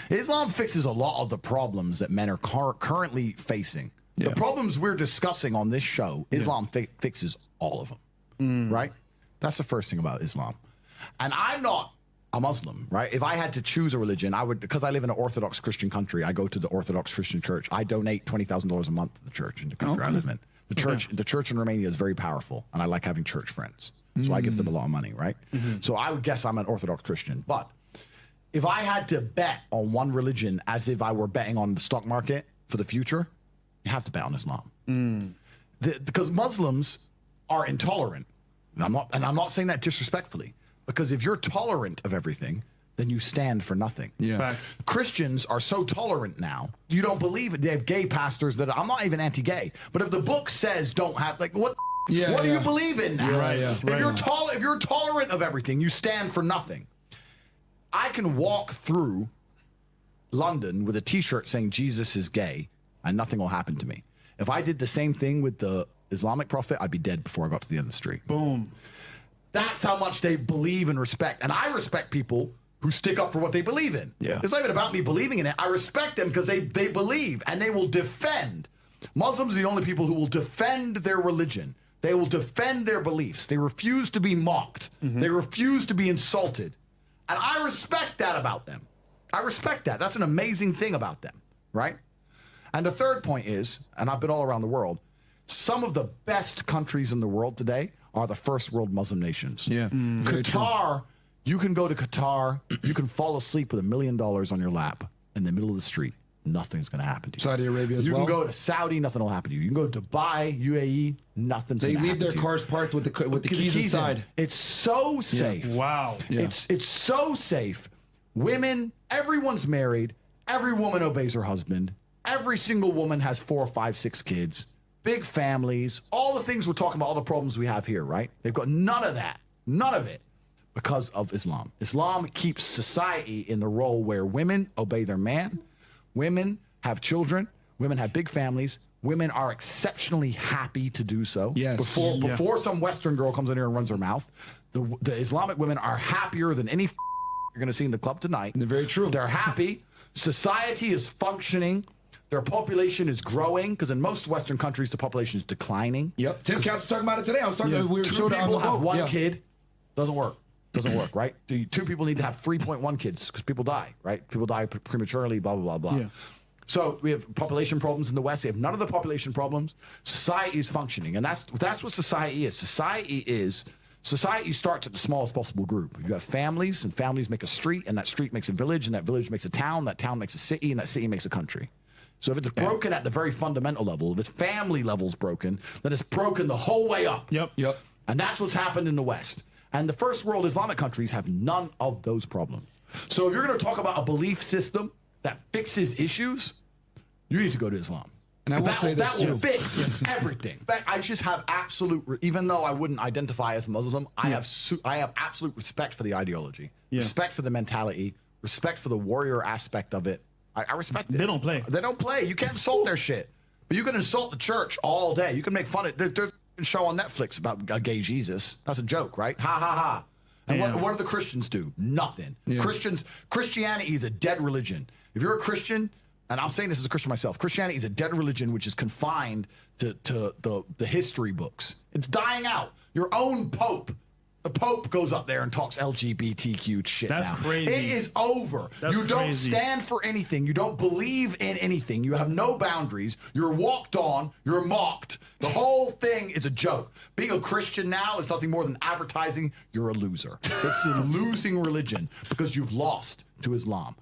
Islam fixes a lot of the problems that men are currently facing. The problems we're discussing on this show, Islam fixes all of them, right? That's the first thing about Islam. And I'm not a Muslim, right? If I had to choose a religion, I would, because I live in an Orthodox Christian country, I go to the Orthodox Christian church. I donate $20,000 a month to the church in the country I live in. The church in Romania is very powerful, and I like having church friends. So I give them a lot of money, right? So I would guess I'm an Orthodox Christian. But if I had to bet on one religion as if I were betting on the stock market for the future, you have to bet on Islam. Because Muslims are intolerant. And I'm not saying that disrespectfully. Because if you're tolerant of everything, then you stand for nothing. Facts. Christians are so tolerant now. You don't believe it. They have gay pastors that I'm not even anti-gay. But if the book says don't have, like, what do you believe in now? If you're tolerant of everything, you stand for nothing. I can walk through London with a T-shirt saying Jesus is gay, and nothing will happen to me. If I did the same thing with the Islamic prophet, I'd be dead before I got to the end of the street. Boom. That's how much they believe and respect. And I respect people who stick up for what they believe in. It's not even about me believing in it. I respect them because they believe and they will defend. Muslims are the only people who will defend their religion. They will defend their beliefs. They refuse to be mocked. They refuse to be insulted. And I respect that about them. I respect that. That's an amazing thing about them, right? And the third point is, and I've been all around the world, some of the best countries in the world today are the first world Muslim nations. Qatar, you can go to Qatar, you can fall asleep with $1 million on your lap in the middle of the street. Nothing's going to happen to you. Saudi Arabia as well. You can go to Saudi, nothing will happen to you. You can go to Dubai, UAE, nothing's going to happen to you. They leave their cars parked with the keys inside. It's so safe. Wow. It's so safe. Women, everyone's married. Every woman obeys her husband. Every single woman has 4, 5, 6 kids. Big families, all the things we're talking about, all the problems we have here, right? They've got none of that, none of it, because of Islam. Islam keeps society in the role where women obey their man, women have children, women have big families, women are exceptionally happy to do so. Before some Western girl comes in here and runs her mouth, the Islamic women are happier than any you're going to see in the club tonight. They're very true. They're happy. Society is functioning. Their population is growing because in most Western countries, the population is declining. Tim Cass was talking about it today. I was talking about two people have one kid. Doesn't work. Doesn't work, right? Two people need to have 3.1 kids because people die, right? People die prematurely, blah, blah, blah, blah. So we have population problems in the West. They have none of the population problems. Society is functioning. And that's what society is. Society starts at the smallest possible group. You have families, and families make a street, and that street makes a village, and that village makes a town, that town makes a city, and that city makes a country. So if it's broken at the very fundamental level, if its family level's broken, then it's broken the whole way up. And that's what's happened in the West. And the first world Islamic countries have none of those problems. So if you're going to talk about a belief system that fixes issues, you need to go to Islam. And I will say this that will fix everything. I just have absolute, even though I wouldn't identify as Muslim, I have absolute respect for the ideology, respect for the mentality, respect for the warrior aspect of it. I respect it. They don't play. They don't play. You can't insult their shit. But you can insult the church all day. You can make fun of it. There's a show on Netflix about a gay Jesus. That's a joke, right? Ha, ha, ha. And what do the Christians do? Nothing. Christianity is a dead religion. If you're a Christian, and I'm saying this as a Christian myself, Christianity is a dead religion which is confined to the history books. It's dying out. Your own Pope. The Pope goes up there and talks LGBTQ shit now. That's crazy. It is over. You don't stand for anything. You don't believe in anything. You have no boundaries. You're walked on. You're mocked. The whole thing is a joke. Being a Christian now is nothing more than advertising you're a loser. It's a losing religion because you've lost to Islam.